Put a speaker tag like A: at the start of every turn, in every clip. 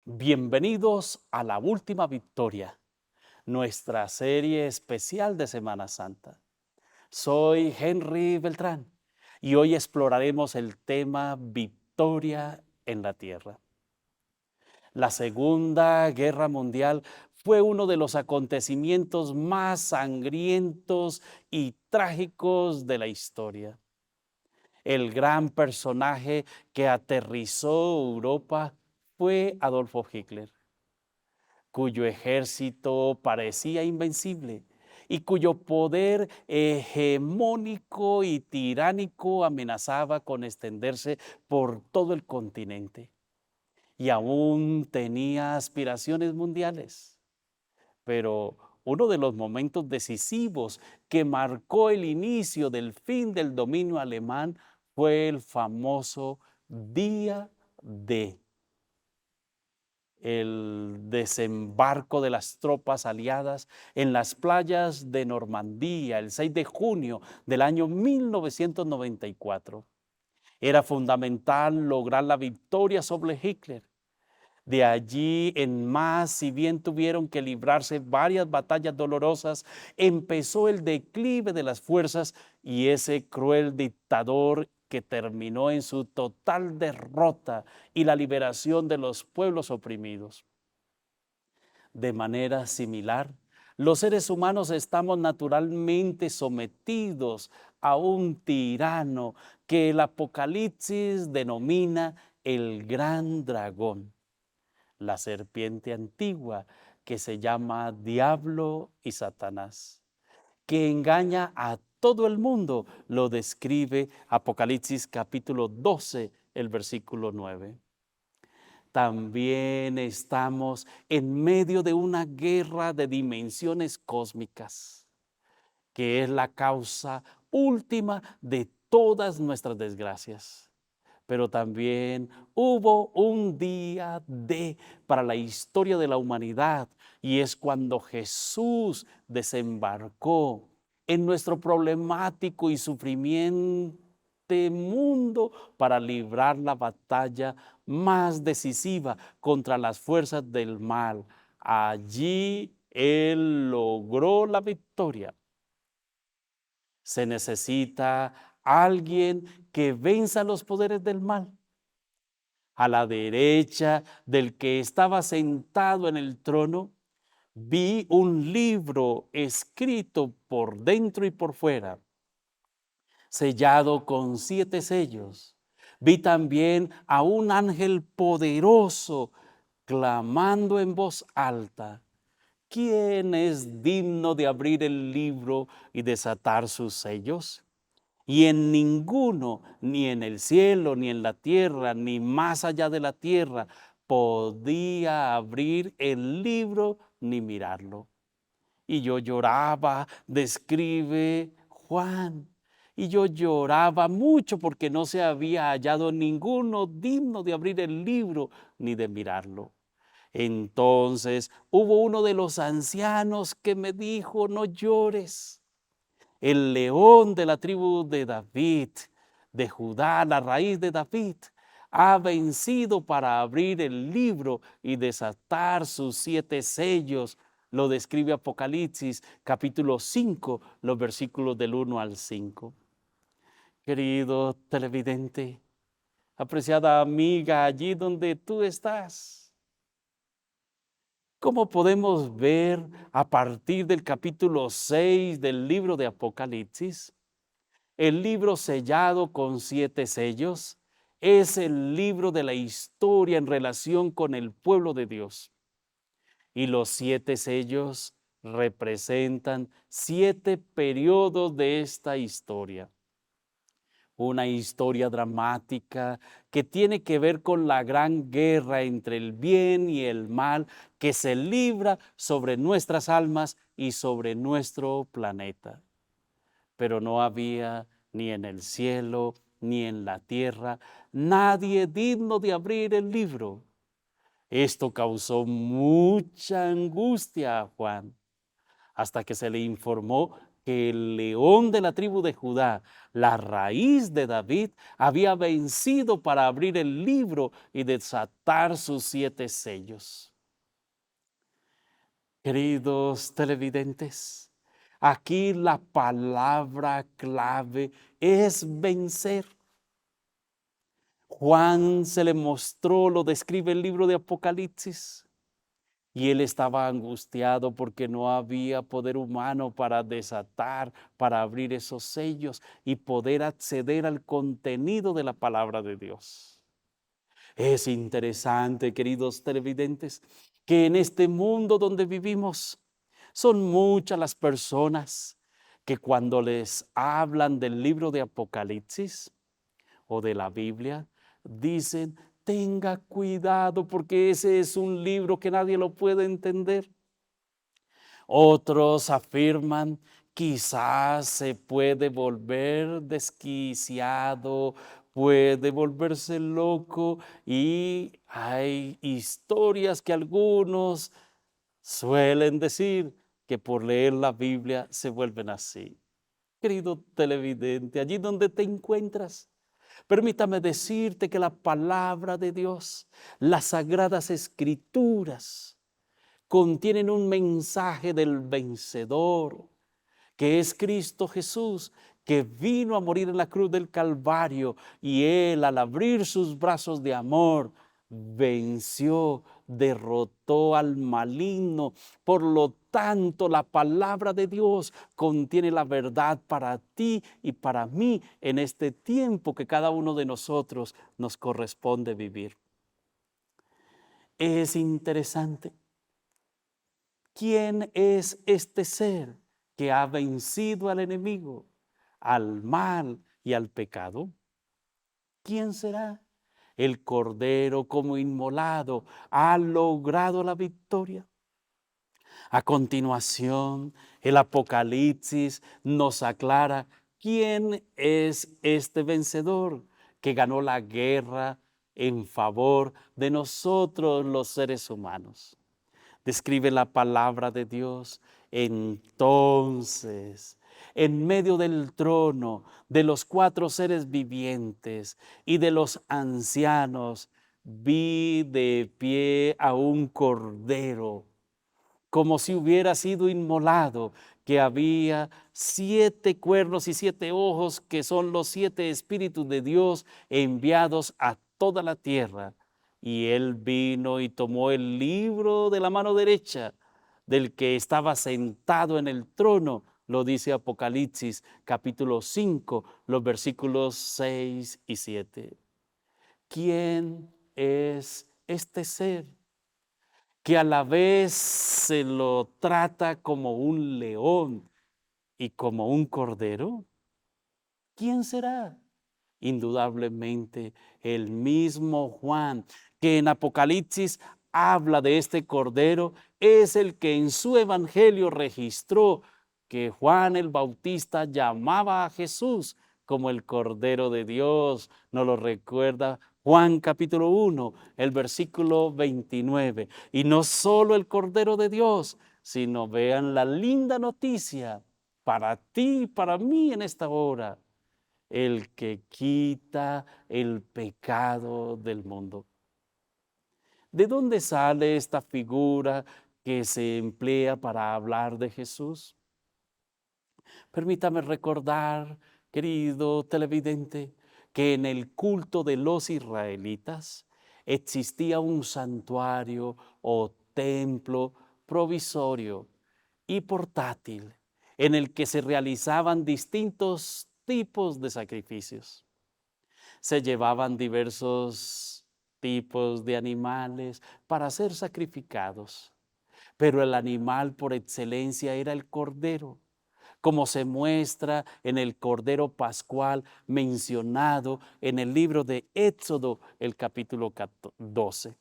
A: Bienvenidos a La Última Victoria, nuestra serie especial de Semana Santa. Soy Henry Beltrán y hoy exploraremos el tema Victoria en la Tierra. La Segunda Guerra Mundial fue uno de los acontecimientos más sangrientos y trágicos de la historia. El gran personaje que aterrizó Europa fue Adolfo Hitler, cuyo ejército parecía invencible y cuyo poder hegemónico y tiránico amenazaba con extenderse por todo el continente. Y aún tenía aspiraciones mundiales. Pero uno de los momentos decisivos que marcó el inicio del fin del dominio alemán fue el famoso Día D, el desembarco de las tropas aliadas en las playas de Normandía el 6 de junio del año 1994. Era fundamental lograr la victoria sobre Hitler. De allí en más, si bien tuvieron que librarse varias batallas dolorosas, empezó el declive de las fuerzas y ese cruel dictador que terminó en su total derrota y la liberación de los pueblos oprimidos. De manera similar, los seres humanos estamos naturalmente sometidos a un tirano que el Apocalipsis denomina el gran dragón, la serpiente antigua que se llama Diablo y Satanás, que engaña a todo el mundo, lo describe Apocalipsis capítulo 12, el versículo 9. También estamos en medio de una guerra de dimensiones cósmicas, que es la causa última de todas nuestras desgracias. Pero también hubo un día D para la historia de la humanidad, y es cuando Jesús desembarcó en nuestro problemático y sufriente mundo para librar la batalla más decisiva contra las fuerzas del mal. Allí Él logró la victoria. Se necesita alguien que venza los poderes del mal. A la derecha del que estaba sentado en el trono, vi un libro escrito por dentro y por fuera, sellado con 7 sellos. Vi también a un ángel poderoso clamando en voz alta: ¿quién es digno de abrir el libro y desatar sus sellos? Y en ninguno, ni en el cielo, ni en la tierra, ni más allá de la tierra, podía abrir el libro ni mirarlo. Y yo lloraba, describe Juan. Y yo lloraba mucho porque no se había hallado ninguno digno de abrir el libro ni de mirarlo. Entonces hubo uno de los ancianos que me dijo: no llores. El león de la tribu de David, de Judá, la raíz de David, ha vencido para abrir el libro y desatar sus 7 sellos. Lo describe Apocalipsis capítulo 5, los versículos del 1 al 5. Querido televidente, apreciada amiga, allí donde tú estás, ¿cómo podemos ver a partir del capítulo 6 del libro de Apocalipsis? El libro sellado con 7 sellos es el libro de la historia en relación con el pueblo de Dios. Y los 7 sellos representan 7 periodos de esta historia. Una historia dramática que tiene que ver con la gran guerra entre el bien y el mal que se libra sobre nuestras almas y sobre nuestro planeta. Pero no había ni en el cielo ni en la tierra nadie digno de abrir el libro. Esto causó mucha angustia a Juan, hasta que se le informó que el león de la tribu de Judá, la raíz de David, había vencido para abrir el libro y desatar sus 7 sellos. Queridos televidentes, aquí la palabra clave es vencer. Juan se le mostró, lo describe el libro de Apocalipsis, y él estaba angustiado porque no había poder humano para desatar, para abrir esos sellos y poder acceder al contenido de la palabra de Dios. Es interesante, queridos televidentes, que en este mundo donde vivimos son muchas las personas que cuando les hablan del libro de Apocalipsis o de la Biblia, dicen, tenga cuidado porque ese es un libro que nadie lo puede entender. Otros afirman, quizás se puede volver desquiciado, puede volverse loco, y hay historias que algunos suelen decir que por leer la Biblia se vuelven así. Querido televidente, allí donde te encuentras, permítame decirte que la palabra de Dios, las sagradas escrituras, contienen un mensaje del vencedor, que es Cristo Jesús, que vino a morir en la cruz del Calvario, y Él, al abrir sus brazos de amor, venció, derrotó al maligno. Por lo tanto, la palabra de Dios contiene la verdad para ti y para mí en este tiempo que cada uno de nosotros nos corresponde vivir. Es interesante. ¿Quién es este ser que ha vencido al enemigo, al mal y al pecado? ¿Quién será? El Cordero como inmolado ha logrado la victoria. A continuación, el Apocalipsis nos aclara quién es este vencedor que ganó la guerra en favor de nosotros los seres humanos. Describe la palabra de Dios. Entonces, en medio del trono, de los 4 seres vivientes y de los ancianos, vi de pie a un cordero, como si hubiera sido inmolado, que había 7 cuernos y 7 ojos, que son los 7 espíritus de Dios enviados a toda la tierra. Y él vino y tomó el libro de la mano derecha del que estaba sentado en el trono, lo dice Apocalipsis capítulo 5, los versículos 6 y 7. ¿Quién es este ser que a la vez se lo trata como un león y como un cordero? ¿Quién será? Indudablemente el mismo Juan, que en Apocalipsis habla de este cordero, es el que en su evangelio registró que Juan el Bautista llamaba a Jesús como el Cordero de Dios. ¿Nos lo recuerda Juan capítulo 1, el versículo 29? Y no solo el Cordero de Dios, sino vean la linda noticia para ti y para mí en esta hora: el que quita el pecado del mundo. ¿De dónde sale esta figura que se emplea para hablar de Jesús? Permítame recordar, querido televidente, que en el culto de los israelitas existía un santuario o templo provisorio y portátil en el que se realizaban distintos tipos de sacrificios. Se llevaban diversos tipos de animales para ser sacrificados, pero el animal por excelencia era el cordero, como se muestra en el Cordero Pascual mencionado en el libro de Éxodo, el capítulo 12.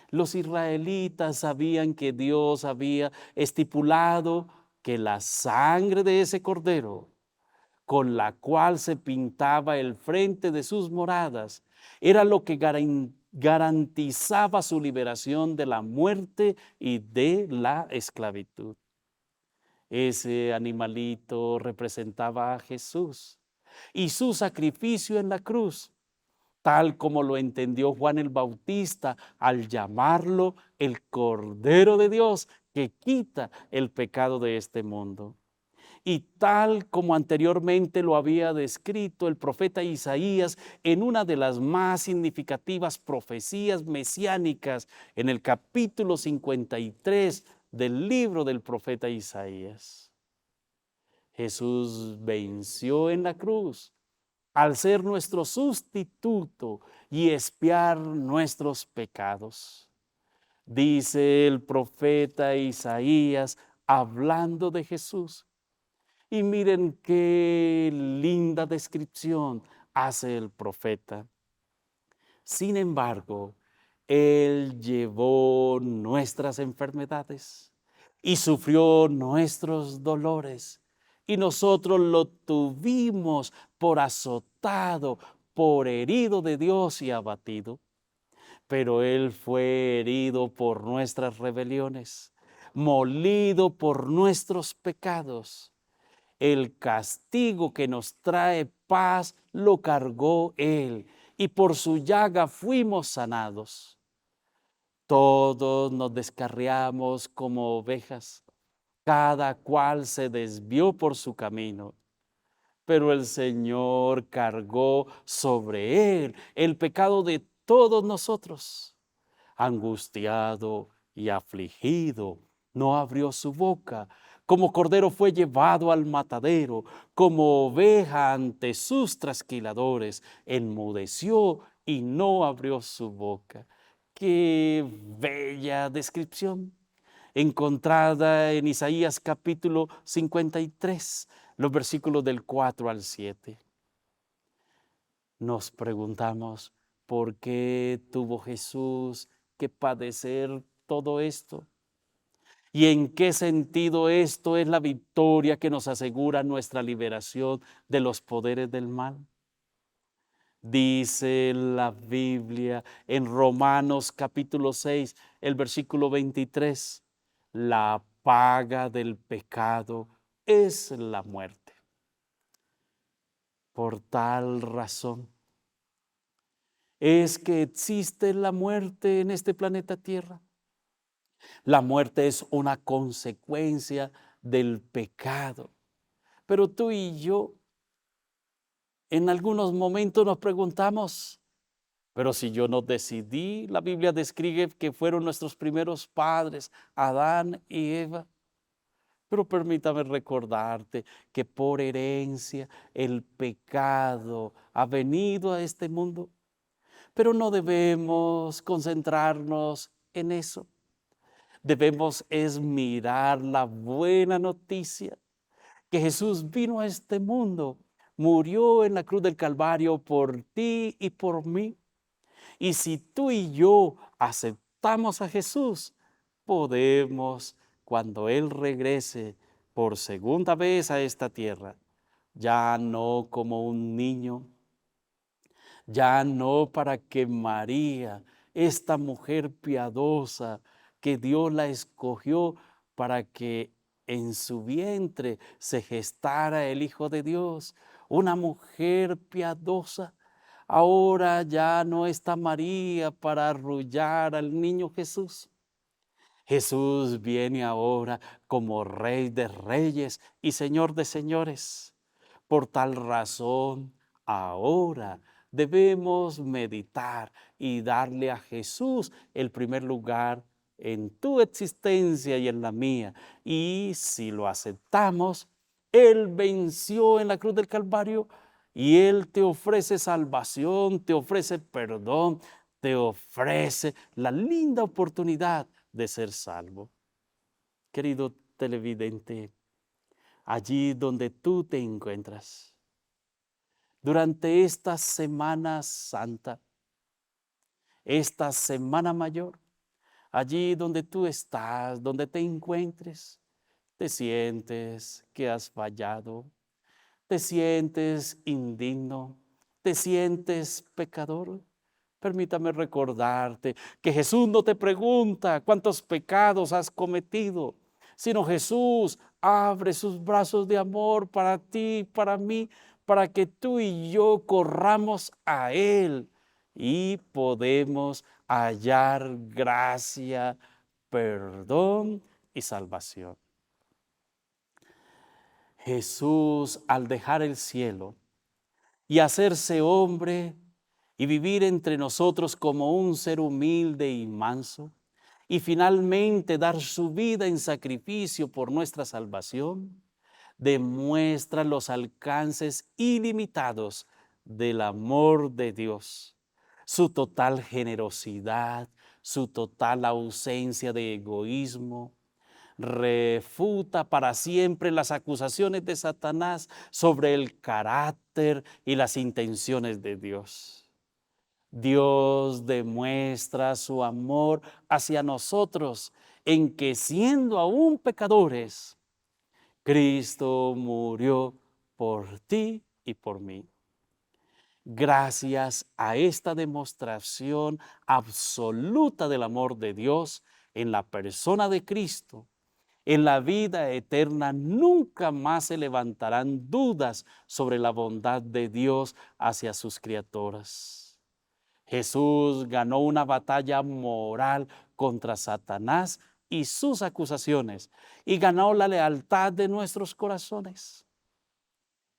A: Los israelitas sabían que Dios había estipulado que la sangre de ese cordero, con la cual se pintaba el frente de sus moradas, era lo que garantizaba su liberación de la muerte y de la esclavitud. Ese animalito representaba a Jesús y su sacrificio en la cruz, tal como lo entendió Juan el Bautista al llamarlo el Cordero de Dios que quita el pecado de este mundo. Y tal como anteriormente lo había descrito el profeta Isaías en una de las más significativas profecías mesiánicas en el capítulo 53 del libro del profeta Isaías. Jesús venció en la cruz al ser nuestro sustituto y expiar nuestros pecados. Dice el profeta Isaías hablando de Jesús. Y miren qué linda descripción hace el profeta. Sin embargo, Él llevó nuestras enfermedades y sufrió nuestros dolores. Y nosotros lo tuvimos por azotado, por herido de Dios y abatido. Pero Él fue herido por nuestras rebeliones, molido por nuestros pecados. El castigo que nos trae paz lo cargó Él, y por su llaga fuimos sanados. Todos nos descarriamos como ovejas, cada cual se desvió por su camino, pero el Señor cargó sobre Él el pecado de todos nosotros. Angustiado y afligido, no abrió su boca. Como cordero fue llevado al matadero, como oveja ante sus trasquiladores, enmudeció y no abrió su boca. Qué bella descripción, encontrada en Isaías capítulo 53, los versículos del 4 al 7. Nos preguntamos, ¿por qué tuvo Jesús que padecer todo esto? ¿Y en qué sentido esto es la victoria que nos asegura nuestra liberación de los poderes del mal? Dice la Biblia en Romanos capítulo 6, el versículo 23, la paga del pecado es la muerte. Por tal razón es que existe la muerte en este planeta Tierra. La muerte es una consecuencia del pecado. Pero tú y yo en algunos momentos nos preguntamos, pero si yo no decidí, la Biblia describe que fueron nuestros primeros padres, Adán y Eva. Pero permítame recordarte que por herencia el pecado ha venido a este mundo. Pero no debemos concentrarnos en eso. Debemos es mirar la buena noticia, que Jesús vino a este mundo, murió en la cruz del Calvario por ti y por mí. Y si tú y yo aceptamos a Jesús, podemos, cuando Él regrese por segunda vez a esta tierra, ya no como un niño, ya no para que María, esta mujer piadosa, que Dios la escogió para que en su vientre se gestara el Hijo de Dios, una mujer piadosa. Ahora ya no está María para arrullar al niño Jesús. Jesús viene ahora como Rey de Reyes y Señor de Señores. Por tal razón, ahora debemos meditar y darle a Jesús el primer lugar en tu existencia y en la mía. Y si lo aceptamos, Él venció en la cruz del Calvario y Él te ofrece salvación, te ofrece perdón, te ofrece la linda oportunidad de ser salvo. Querido televidente, allí donde tú te encuentras, durante esta Semana Santa, esta Semana Mayor, allí donde tú estás, donde te encuentres, te sientes que has fallado, te sientes indigno, te sientes pecador. Permítame recordarte que Jesús no te pregunta cuántos pecados has cometido, sino Jesús abre sus brazos de amor para ti, para mí, para que tú y yo corramos a Él y podemos hallar gracia, perdón y salvación. Jesús, al dejar el cielo y hacerse hombre y vivir entre nosotros como un ser humilde y manso, y finalmente dar su vida en sacrificio por nuestra salvación, demuestra los alcances ilimitados del amor de Dios, su total generosidad, su total ausencia de egoísmo. Refuta para siempre las acusaciones de Satanás sobre el carácter y las intenciones de Dios. Dios demuestra su amor hacia nosotros en que, siendo aún pecadores, Cristo murió por ti y por mí. Gracias a esta demostración absoluta del amor de Dios en la persona de Cristo, en la vida eterna nunca más se levantarán dudas sobre la bondad de Dios hacia sus criaturas. Jesús ganó una batalla moral contra Satanás y sus acusaciones y ganó la lealtad de nuestros corazones.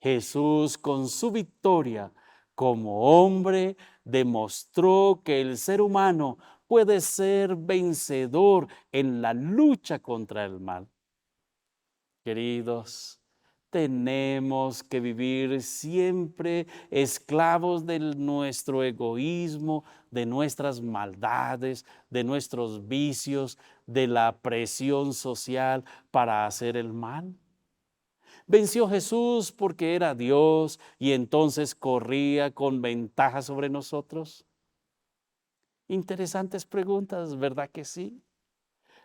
A: Jesús, con su victoria como hombre, demostró que el ser humano puede ser vencedor en la lucha contra el mal. Queridos, tenemos que vivir siempre esclavos de nuestro egoísmo, de nuestras maldades, de nuestros vicios, de la presión social para hacer el mal. Venció Jesús porque era Dios y entonces corría con ventaja sobre nosotros. Interesantes preguntas, ¿verdad que sí?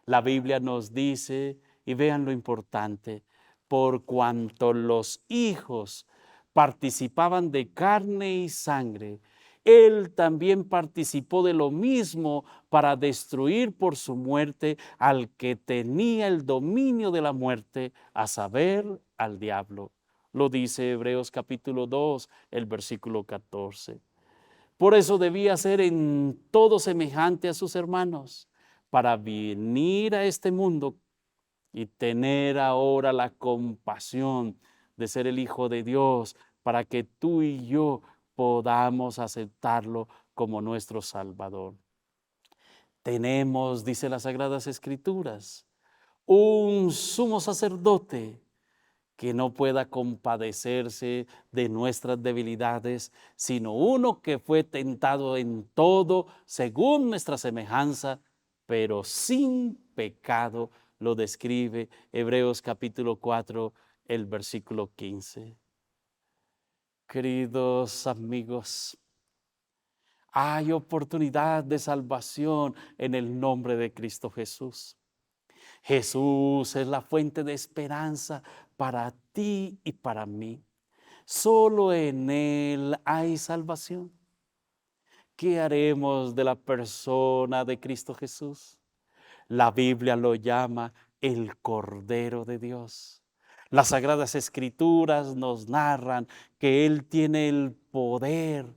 A: La Biblia nos dice, y vean lo importante, por cuanto los hijos participaban de carne y sangre, Él también participó de lo mismo para destruir por su muerte al que tenía el dominio de la muerte, a saber, al diablo. Lo dice Hebreos capítulo 2, el versículo 14. Por eso debía ser en todo semejante a sus hermanos, para venir a este mundo y tener ahora la compasión de ser el Hijo de Dios, para que tú y yo podamos aceptarlo como nuestro Salvador. Tenemos, dice las Sagradas Escrituras, un sumo sacerdote que no pueda compadecerse de nuestras debilidades, sino uno que fue tentado en todo según nuestra semejanza, pero sin pecado, lo describe Hebreos capítulo 4, el versículo 15. Queridos amigos, hay oportunidad de salvación en el nombre de Cristo Jesús. Jesús es la fuente de esperanza para ti y para mí. Solo en Él hay salvación. ¿Qué haremos de la persona de Cristo Jesús? La Biblia lo llama el Cordero de Dios. Las Sagradas Escrituras nos narran que Él tiene el poder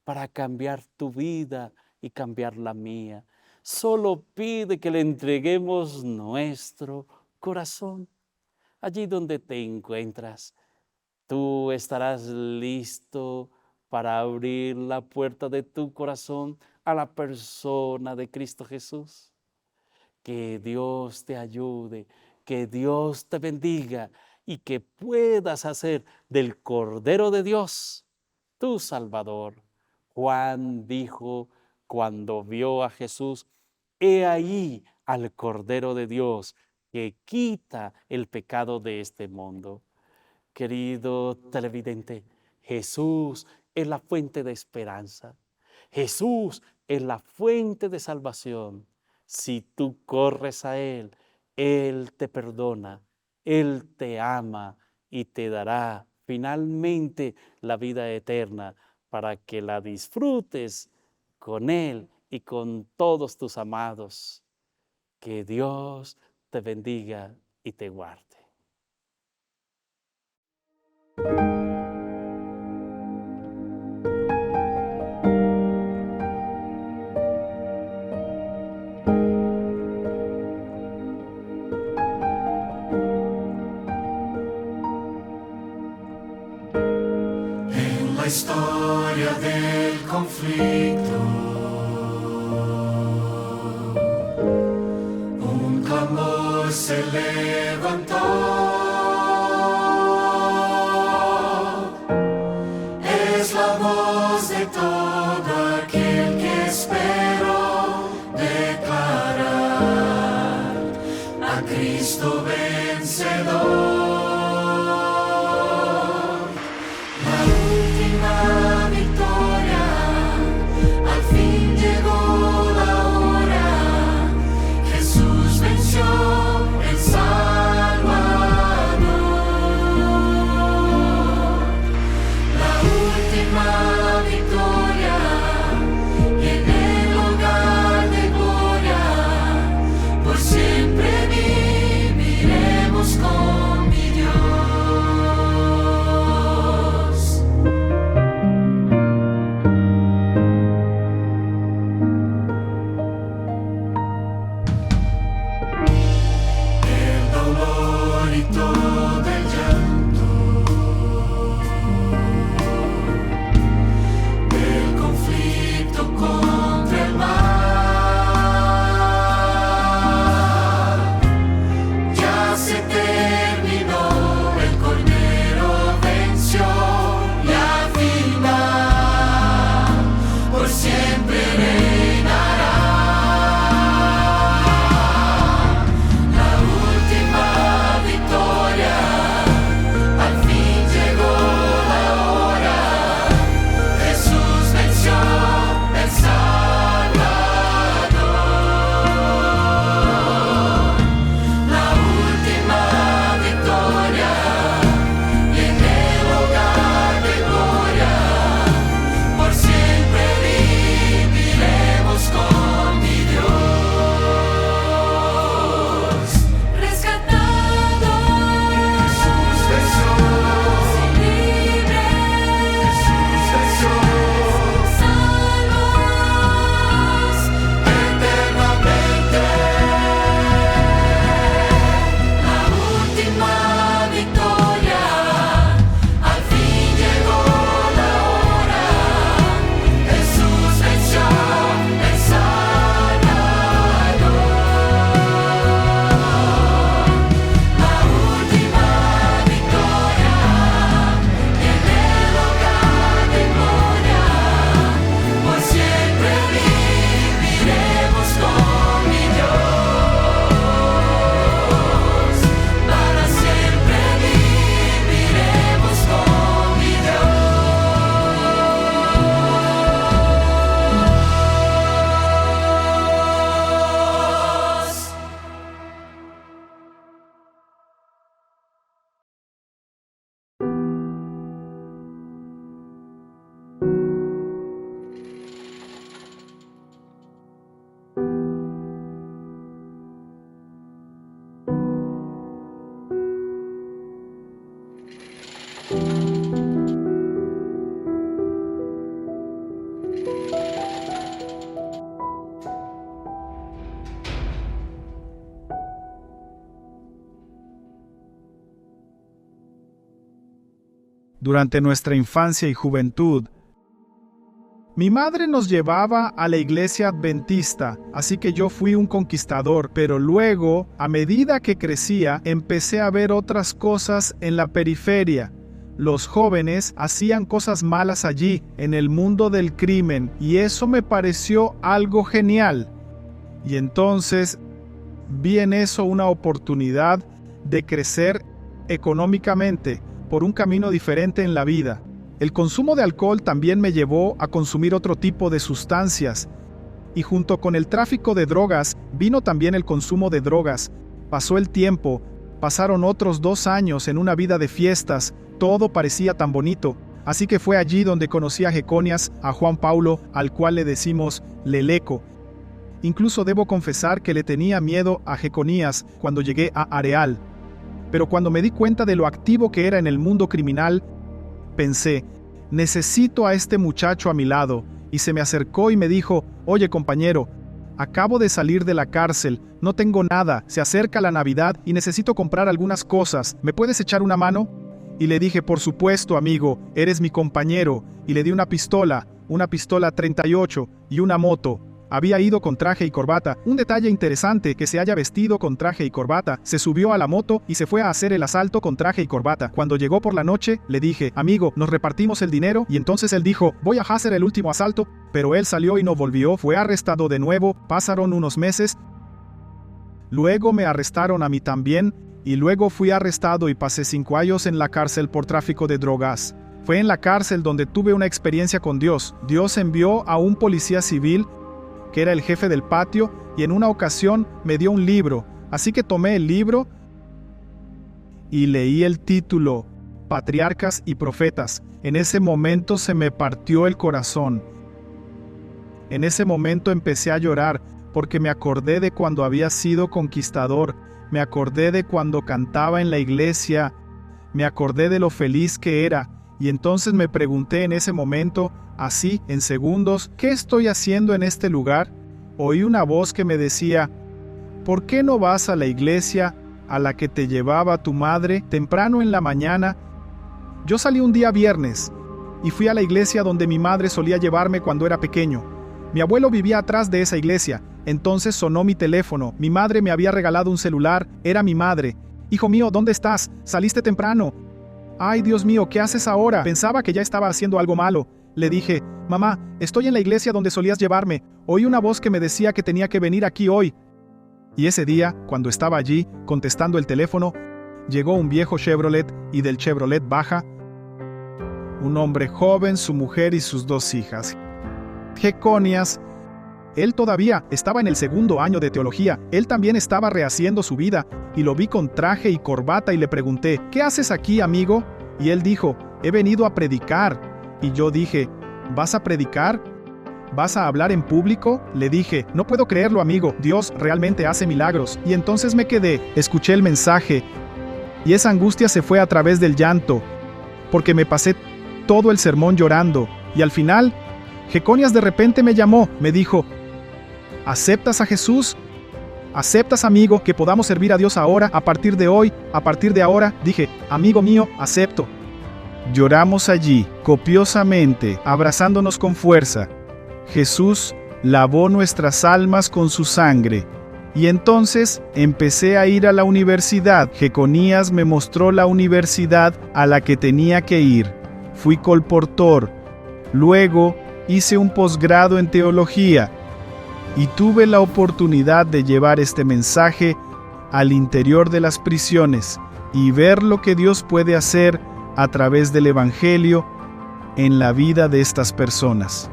A: para cambiar tu vida y cambiar la mía. Solo pide que le entreguemos nuestro corazón. Allí donde te encuentras, tú estarás listo para abrir la puerta de tu corazón a la persona de Cristo Jesús. Que Dios te ayude, que Dios te bendiga y que puedas hacer del Cordero de Dios tu Salvador. Juan dijo cuando vio a Jesús: he ahí al Cordero de Dios que quita el pecado de este mundo. Querido televidente, Jesús es la fuente de esperanza. Jesús es la fuente de salvación. Si tú corres a Él, Él te perdona, Él te ama y te dará finalmente la vida eterna para que la disfrutes con Él y con todos tus amados. Que Dios te bendiga y te guarde.
B: historia del conflicto, un clamor se levantó. Es la voz de todo aquel que esperó declarar a Cristo vencedor.
C: Durante nuestra infancia y juventud, mi madre nos llevaba a la iglesia adventista, así que yo fui un conquistador, pero luego, a medida que crecía, empecé a ver otras cosas en la periferia. Los jóvenes hacían cosas malas allí, en el mundo del crimen, y eso me pareció algo genial. Y entonces vi en eso una oportunidad de crecer económicamente por un camino diferente en la vida. El consumo de alcohol también me llevó a consumir otro tipo de sustancias. Y junto con el tráfico de drogas, vino también el consumo de drogas. Pasó el tiempo, pasaron otros 2 años en una vida de fiestas, todo parecía tan bonito. Así que fue allí donde conocí a Jeconias, a Juan Paulo, al cual le decimos Leleco. Incluso debo confesar que le tenía miedo a Jeconias cuando llegué a Areal. Pero cuando me di cuenta de lo activo que era en el mundo criminal, pensé, necesito a este muchacho a mi lado, y se me acercó y me dijo, oye compañero, acabo de salir de la cárcel, no tengo nada, se acerca la Navidad y necesito comprar algunas cosas, ¿me puedes echar una mano? Y le dije, por supuesto, amigo, eres mi compañero. Y le di una pistola 38 y una moto. Había ido con traje y corbata. Un detalle interesante, que se haya vestido con traje y corbata. Se subió a la moto y se fue a hacer el asalto con traje y corbata. Cuando llegó por la noche, le dije, amigo, nos repartimos el dinero. Y entonces él dijo, voy a hacer el último asalto. Pero él salió y no volvió. Fue arrestado de nuevo. Pasaron unos meses. Luego me arrestaron a mí también. Y luego fui arrestado y pasé 5 años en la cárcel por tráfico de drogas. Fue en la cárcel donde tuve una experiencia con Dios. Dios envió a un policía civil que era el jefe del patio, y en una ocasión me dio un libro. Así que tomé el libro y leí el título, Patriarcas y Profetas. En ese momento se me partió el corazón. En ese momento empecé a llorar, porque me acordé de cuando había sido conquistador, me acordé de cuando cantaba en la iglesia, me acordé de lo feliz que era, y entonces me pregunté en ese momento, así, en segundos, ¿qué estoy haciendo en este lugar? Oí una voz que me decía, ¿por qué no vas a la iglesia a la que te llevaba tu madre temprano en la mañana? Yo salí un día viernes y fui a la iglesia donde mi madre solía llevarme cuando era pequeño. Mi abuelo vivía atrás de esa iglesia, entonces sonó mi teléfono. Mi madre me había regalado un celular, era mi madre. Hijo mío, ¿dónde estás? Saliste temprano. Ay, Dios mío, ¿qué haces ahora? Pensaba que ya estaba haciendo algo malo. Le dije, mamá, estoy en la iglesia donde solías llevarme. Oí una voz que me decía que tenía que venir aquí hoy. Y ese día, cuando estaba allí, contestando el teléfono, llegó un viejo Chevrolet y del Chevrolet baja un hombre joven, su mujer y sus 2 hijas. Jeconias. Él todavía estaba en el 2º año de teología. Él también estaba rehaciendo su vida. Y lo vi con traje y corbata y le pregunté, ¿qué haces aquí, amigo? Y él dijo, he venido a predicar. Y yo dije, ¿vas a predicar? ¿Vas a hablar en público? Le dije, no puedo creerlo, amigo. Dios realmente hace milagros. Y entonces me quedé, escuché el mensaje. Y esa angustia se fue a través del llanto. Porque me pasé todo el sermón llorando. Y al final, Jeconias de repente me llamó, me dijo, ¿aceptas a Jesús? ¿Aceptas, amigo, que podamos servir a Dios ahora, a partir de hoy, a partir de ahora? Dije, amigo mío, acepto. Lloramos allí, copiosamente, abrazándonos con fuerza. Jesús lavó nuestras almas con su sangre. Y entonces empecé a ir a la universidad. Jeconias me mostró la universidad a la que tenía que ir. Fui colportor. Luego hice un posgrado en teología. Y tuve la oportunidad de llevar este mensaje al interior de las prisiones y ver lo que Dios puede hacer a través del Evangelio en la vida de estas personas.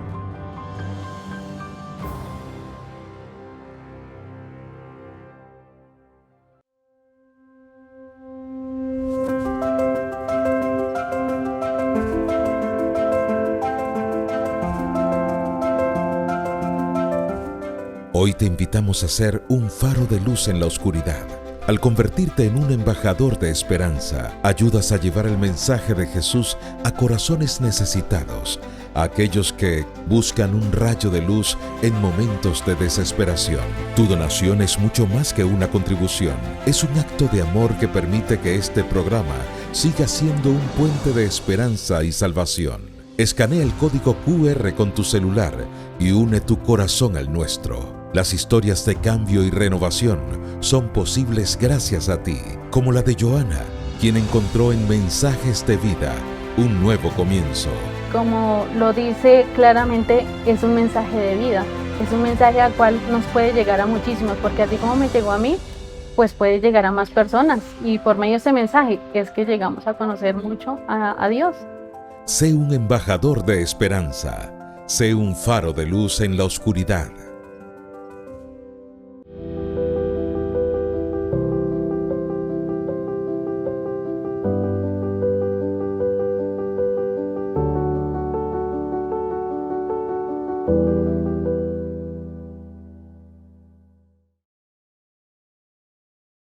D: Hoy te invitamos a ser un faro de luz en la oscuridad. Al convertirte en un embajador de esperanza, ayudas a llevar el mensaje de Jesús a corazones necesitados, a aquellos que buscan un rayo de luz en momentos de desesperación. Tu donación es mucho más que una contribución. Es un acto de amor que permite que este programa siga siendo un puente de esperanza y salvación. Escanea el código QR con tu celular y une tu corazón al nuestro. Las historias de cambio y renovación son posibles gracias a ti, como la de Joana, quien encontró en Mensajes de Vida un nuevo comienzo.
E: Como lo dice claramente, es un mensaje de vida, es un mensaje al cual nos puede llegar a muchísimos, porque así como me llegó a mí, pues puede llegar a más personas, y por medio de ese mensaje es que llegamos a conocer mucho a Dios.
D: Sé un embajador de esperanza, sé un faro de luz en la oscuridad.